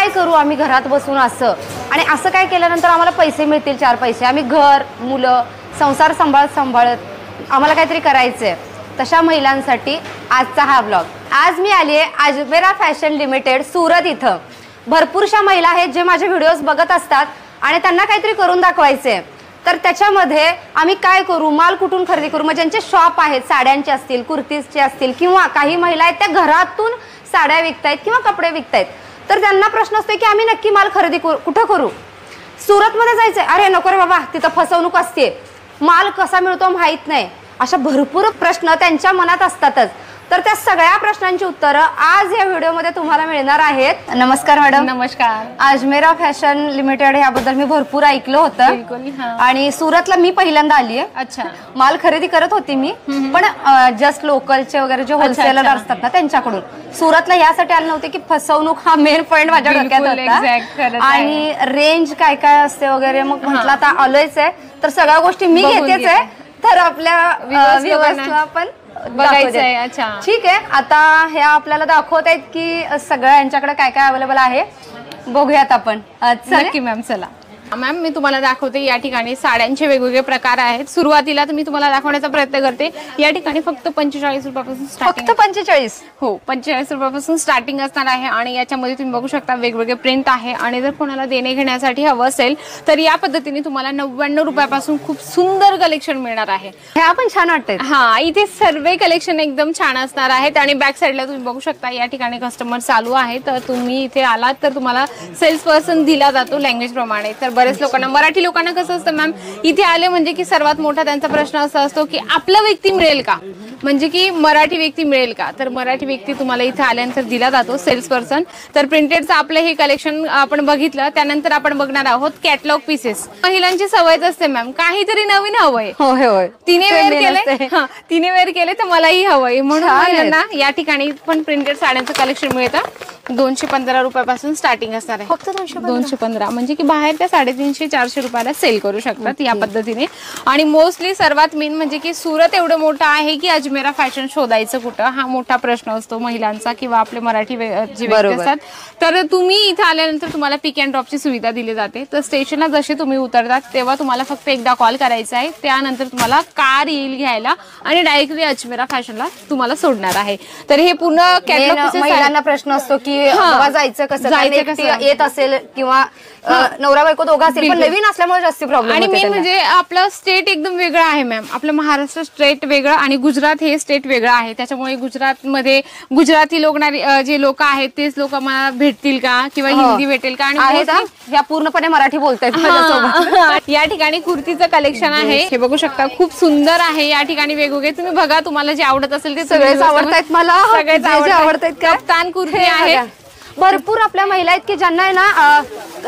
काय करू आम्ही घरात बसून असं, आणि असं काय केल्यानंतर आम्हाला पैसे मिळतील, 4 पैसे, आम्ही घर मुलं संसार सांभाळत आम्हाला काहीतरी करायचंय, तशा महिलांसाठी आजचा हा ब्लॉग. आज मी आली आहे अजमेरा फॅशन लिमिटेड सुरत इथं. भरपूरशा महिला आहेत जे माझे व्हिडिओज बघत असतात आणि त्यांना काहीतरी करून दाखवायचे, तर त्याच्यामध्ये आम्ही काय करू, माल कुठून खरेदी करू. मग ज्यांचे शॉप आहेत, साड्यांचे असतील, कुर्तीजचे असतील, किंवा काही महिला आहेत त्या घरातून साड्या विकतायत किंवा कपडे विकतायत, तर त्यांना प्रश्न असतो की आम्ही नक्की माल खरेदी कुठं करू. सुरतमध्ये जायचंय, अरे नको रे बाबा, तिथं फसवणूक असते, माल कसा मिळतो माहित नाही, अशा भरपूर प्रश्न त्यांच्या मनात असतातच. तर त्या सगळ्या प्रश्नांची उत्तरं आज या व्हिडिओमध्ये तुम्हाला मिळणार आहेत. नमस्कार मॅडम. नमस्कार. अजमेरा फॅशन लिमिटेड याबद्दल मी भरपूर ऐकलं होतं आणि सुरतला मी पहिल्यांदा आली आहे. अच्छा. माल खरेदी करत होती मी, पण जस्ट लोकलचे वगैरे जे होलसेलर असतात ना त्यांच्याकडून. सुरतला यासाठी आले नव्हते की फसवणूक हा मेन पॉइंट माझ्या डोक्यात होता, आणि रेंज काय काय असते वगैरे. मग म्हटलं आता आलोयच आहे तर सगळ्या गोष्टी मी घेतेच आहे, तर आपल्या व्यवस्था पण बघायचं आहे. अच्छा, ठीक आहे. आता हे आपल्याला दाखवत आहेत की सगळं यांच्याकडे काय काय अवेलेबल आहे, बघूयात आपण. नक्की मॅम. चला मॅम, मी तुम्हाला दाखवते. या ठिकाणी साड्यांचे वेगवेगळे प्रकार आहेत. सुरुवातीला तर मी तुम्हाला दाखवण्याचा प्रयत्न करते. या ठिकाणी फक्त 45 रुपयापासून स्टार्टिंग. फक्त 45? हो, 45 रुपयापासून स्टार्टिंग असणार आहे. आणि याच्यामध्ये तुम्ही बघू शकता वेगवेगळे प्रिंट आहे. आणि जर कोणाला देणे घेण्यासाठी हवं असेल तर या पद्धतीने तुम्हाला 99 रुपयापासून खूप सुंदर कलेक्शन मिळणार आहे. ह्या पण छान वाटते. हा, इथे सर्व कलेक्शन एकदम छान असणार आहेत. आणि बॅक साईडला तुम्ही बघू शकता या ठिकाणी कस्टमर चालू आहे. तर तुम्ही इथे आलात तर तुम्हाला सेल्स पर्सन दिला जातो लँग्वेज प्रमाणे. तर बरेच लोकांना, मराठी लोकांना कसं असतं मॅम, इथे आले म्हणजे की सर्वात मोठा त्यांचा प्रश्न असा असतो की आपला व्यक्ती मिळेल का, म्हणजे की मराठी व्यक्ती मिळेल का. तर मराठी व्यक्ती तुम्हाला इथे आल्यानंतर दिला जातो, सेल्स पर्सन. तर प्रिंटेडचं आपलं हे कलेक्शन आपण बघितलं. त्यानंतर आपण बघणार आहोत कॅटलॉग पीसेस. महिलांची सवयच असते मॅम, काहीतरी नवीन हवंय. तिने वेअर केले, तिने वेअर केले तर मलाही हवंय, म्हणून महिलांना या ठिकाणी पण प्रिंटेड साड्यांचं कलेक्शन मिळतं. 215 रुपयापासून स्टार्टिंग असणार आहे. फक्त 215, म्हणजे की बाहेर त्या 350-400 रुपयाला सेल करू शकतात या पद्धतीने. आणि मोस्टली सर्वात मेन म्हणजे की सुरत एवढं मोठं आहे की अजमेरा फॅशन शोधायचं कुठं, हा मोठा प्रश्न असतो महिलांचा किंवा आपले मराठी जे व्यक्ती असतात. तर तुम्ही इथे आल्यानंतर तुम्हाला पिक अँड ड्रॉपची सुविधा दिली जाते. तर स्टेशनला जसे तुम्ही उतरतात तेव्हा तुम्हाला फक्त एकदा कॉल करायचा आहे. त्यानंतर तुम्हाला कार येईल घ्यायला आणि डायरेक्टली अजमेरा फॅशनला तुम्हाला सोडणार आहे. तर हे पूर्ण कॅटलॉग. महिलांना प्रश्न असतो की जायचं कसं, येत असेल किंवा नवरा बायको दोघं असेल, पण नवीन असल्यामुळे जास्त प्रॉब्लेम. आणि मेन म्हणजे आपलं स्टेट एकदम वेगळं आहे मॅम. आपलं महाराष्ट्र स्टेट वेगळं आणि गुजरात हे स्टेट वेगळं आहे. त्याच्यामुळे गुजरातमध्ये गुजराती लोक, जे लोक आहेत तेच लोक मला भेटतील का किंवा हिंदी भेटेल का. आणि या पूर्णपणे मराठी बोलतायत. या ठिकाणी कुर्तीचं कलेक्शन आहे, हे बघू शकता, खूप सुंदर आहे. या ठिकाणी वेगवेगळे तुम्ही बघा, तुम्हाला जे आवडत असेल ते सगळेच आवडतायत मला. सगळेच आवडतायत. कप्तान कुर्ती आहे. भरपूर आपल्या महिला आहेत की ज्यांना आहे ना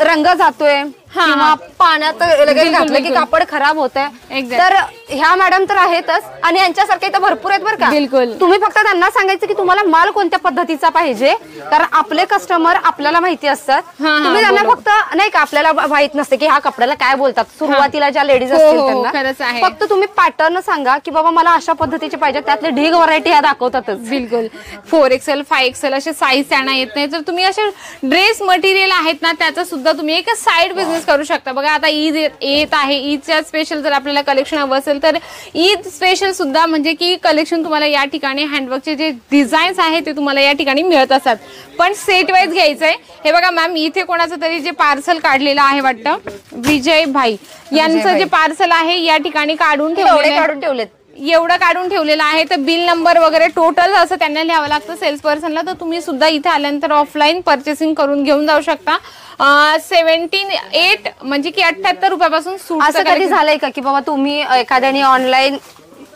रंग जातोय किंवा पाण्यात लगेच घातलं की कापड खराब होत आहे, तर ह्या मॅडम तर आहेतच. आणि यांच्यासारखे तर भरपूर आहेत बरं का. बिलकुल. तुम्ही फक्त त्यांना सांगायचं की तुम्हाला माल कोणत्या पद्धतीचा पाहिजे, कारण आपले कस्टमर आपल्याला माहिती असतात. तुम्ही त्यांना फक्त नाही का, आपल्याला माहित नसते की ह्या कपड्याला काय बोलतात. सुरुवातीला ज्या लेडीज असतील त्यांना फक्त तुम्ही पॅटर्न सांगा की बाबा मला अशा पद्धतीचे पाहिजे, त्यातले ढीग व्हरायटी ह्या दाखवतातच. बिलकुल. 4XL 5XL असे साईज त्यांना येत नाही. तर तुम्ही असे ड्रेस मटेरियल आहेत ना, त्याचा सुद्धा तुम्ही एक साईड बिझनेस करू शकता. बघा आता ईद येत आहे, ईदच्या स्पेशल जर आपल्याला कलेक्शन हवं असेल तर ईद स्पेशल सुद्धा म्हणजे की कलेक्शन तुम्हाला या ठिकाणी हँडवर्कचे जे डिझाईन्स आहेत ते तुम्हाला या ठिकाणी मिळत असतात. पण सेट वाईज घ्यायचंय. हे बघा मॅम, इथे कोणाचं तरी जे पार्सल काढलेलं आहे वाटतं, विजय भाई यांचं जे पार्सल आहे या ठिकाणी काढून ठेवलेत, एवढं काढून ठेवलेलं आहे. तर बिल नंबर वगैरे टोटल असं त्यांना लिहावं लागतं सेल्स पर्सनला. तर तुम्ही सुद्धा इथे आल्यानंतर ऑफलाईन परचेसिंग करून घेऊन जाऊ शकता. 78 म्हणजे की 78 रुपयापासून सूट. असं कधी झालंय का की बाबा तुम्ही एखाद्याने ऑनलाईन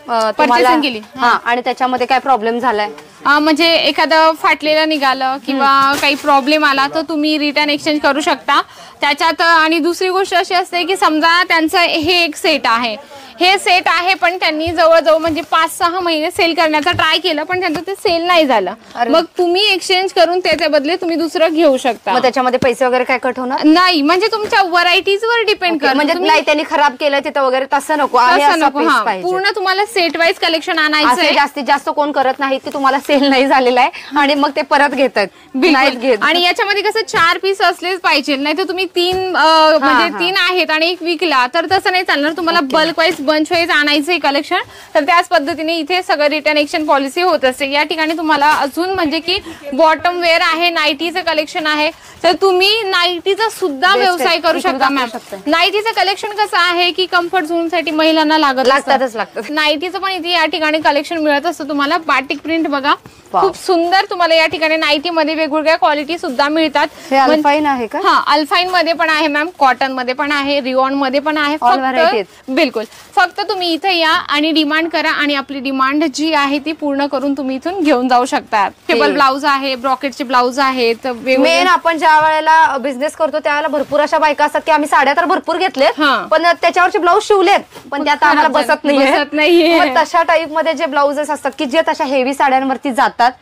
परचेसिंग केली आणि त्याच्यामध्ये काय प्रॉब्लेम झालाय, म्हणजे एखादं फाटलेलं निघालं किंवा काही प्रॉब्लेम आला तर तुम्ही रिटर्न एक्सचेंज करू शकता त्याच्यात. आणि दुसरी गोष्ट अशी असते की समजा त्यांचं हे एक सेट आहे, हे सेट आहे पण त्यांनी जवळजवळ म्हणजे 5-6 महिने सेल करण्याचा ट्राय केलं पण त्यांचं ते सेल नाही झालं, मग तुम्ही एक्सचेंज करून त्याच्या बदले तुम्ही दुसरं घेऊ शकता. मग त्याच्यामध्ये पैसे वगैरे काय कट होणार नाही, म्हणजे तुमच्या व्हरायटीजवर डिपेंड करतं. म्हणजे नाही त्यांनी खराब केलं तिथं वगैरे तसं नको, पूर्ण तुम्हाला सेट वाईज कलेक्शन आणायचं. जास्तीत जास्त कोण करत नाही की तुम्हाला सेल नाही झालेला आहे आणि मग ते परत घेतात, नाहीत घेत. आणि याच्यामध्ये कसं 4 पीस असलेच पाहिजे, नाही तर तुम्ही 3 म्हणजे 3 आहेत आणि 1 विकला तर तसं नाही चालणार. तुम्हाला बल्क वाईज बंच वाईज आणायचं कलेक्शन, तर त्याच पद्धतीने इथे सगळं रिटर्न एक्सचेंज पॉलिसी होत असते. या ठिकाणी तुम्हाला अजून म्हणजे की बॉटम वेअर आहे, नाईटीचं कलेक्शन आहे, तर तुम्ही नाईटीचा सुद्धा व्यवसाय करू शकता मॅम. नाईटीचं कलेक्शन कसं आहे की कम्फर्ट झोन साठी महिलांना लागतात. नाईटीचं पण इथे या ठिकाणी कलेक्शन मिळत असतं तुम्हाला. बाटिक प्रिंट बघा, खूप सुंदर तुम्हाला या ठिकाणी नाईटी मध्ये वेगवेगळ्या क्वालिटी सुद्धा मिळतात. अल्फाईन आहे का? हा, अल्फाईन मध्ये पण आहे मॅम, कॉटन मध्ये पण आहे, रिओन मध्ये पण आहे. बिलकुल, फक्त तुम्ही इथे या आणि डिमांड करा आणि आपली डिमांड जी आहे ती पूर्ण करून तुम्ही इथून घेऊन जाऊ शकता. टेबल ब्लाउज आहे, ब्रॉकेटचे ब्लाउज आहेत. मेन आपण ज्या वेळेला बिझनेस करतो त्यावेळेला भरपूर अशा बायका असतात की आम्ही साड्या तर भरपूर घेतलेत पण त्याच्यावरचे ब्लाऊज शिवलेत पण त्या आम्हाला बसत नाहीये. तशा टाईप मध्ये जे ब्लाउजेस असतात की जे तशा हेवी साड्यांवरती जातात,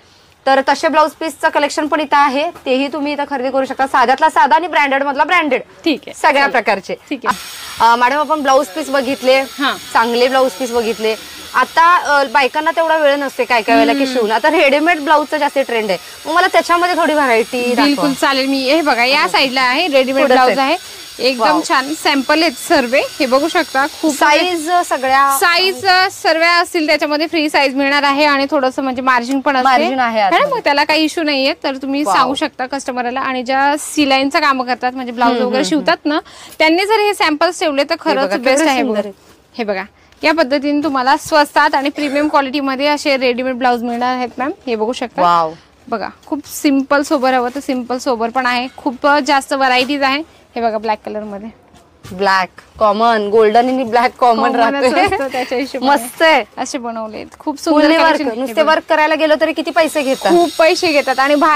तर तसे ब्लाऊज पीसचं कलेक्शन पण इथं आहे, तेही तुम्ही इथं खरेदी करू शकता. साध्यातला साधा आणि ब्रँडेड मधला ब्रँडेड, ठीक आहे, सगळ्या प्रकारचे. ठीक आहे मॅडम, आपण ब्लाऊज पीस बघितले, चांगले ब्लाऊज पीस बघितले. आता बायकांना तेवढा वेळ नसते काय काय वेळेला की शिवून. आता रेडीमेड ब्लाऊजचा जास्त ट्रेंड आहे, मग मला त्याच्यामध्ये थोडी व्हरायटी. बिलकुल चालेल. मी हे बघा या साईडला आहे रेडीमेड ब्लाऊज आहे, एकदम छान सॅम्पल आहेत सर्व, हे बघू शकता. खूप साईज, सगळ्या साईज सर्व असतील त्याच्यामध्ये, फ्री साईज मिळणार आहे आणि थोडंसं म्हणजे मार्जिन पण मार्जिन आहे, मग त्याला काही इश्यू नाहीये. तर तुम्ही सांगू शकता कस्टमरला. आणि ज्या सिलाईनचं काम करतात म्हणजे ब्लाऊज वगैरे शिवतात ना, त्यांनी जर हे सॅम्पल्स ठेवले तर खरंच बेस्ट आहे. हे बघा या पद्धतीने तुम्हाला स्वस्तात आणि प्रीमियम क्वालिटी मध्ये असे रेडीमेड ब्लाऊज मिळणार आहेत मॅम, हे बघू शकता. बघा, खूप सिंपल सोबर हवं तर सिंपल सोबर पण आहे, खूप जास्त व्हरायटीज आहे. हे बघा ब्लॅक कलर मध्ये, ब्लॅक कॉमन, गोल्डन आणि ब्लॅक कॉमन राहते, मस्त आहे. असे बनवले, खूप सुंदर. नुसते वर्क करायला गेलो तरी किती पैसे घेतात, खूप पैसे घेतात आणि बाहेर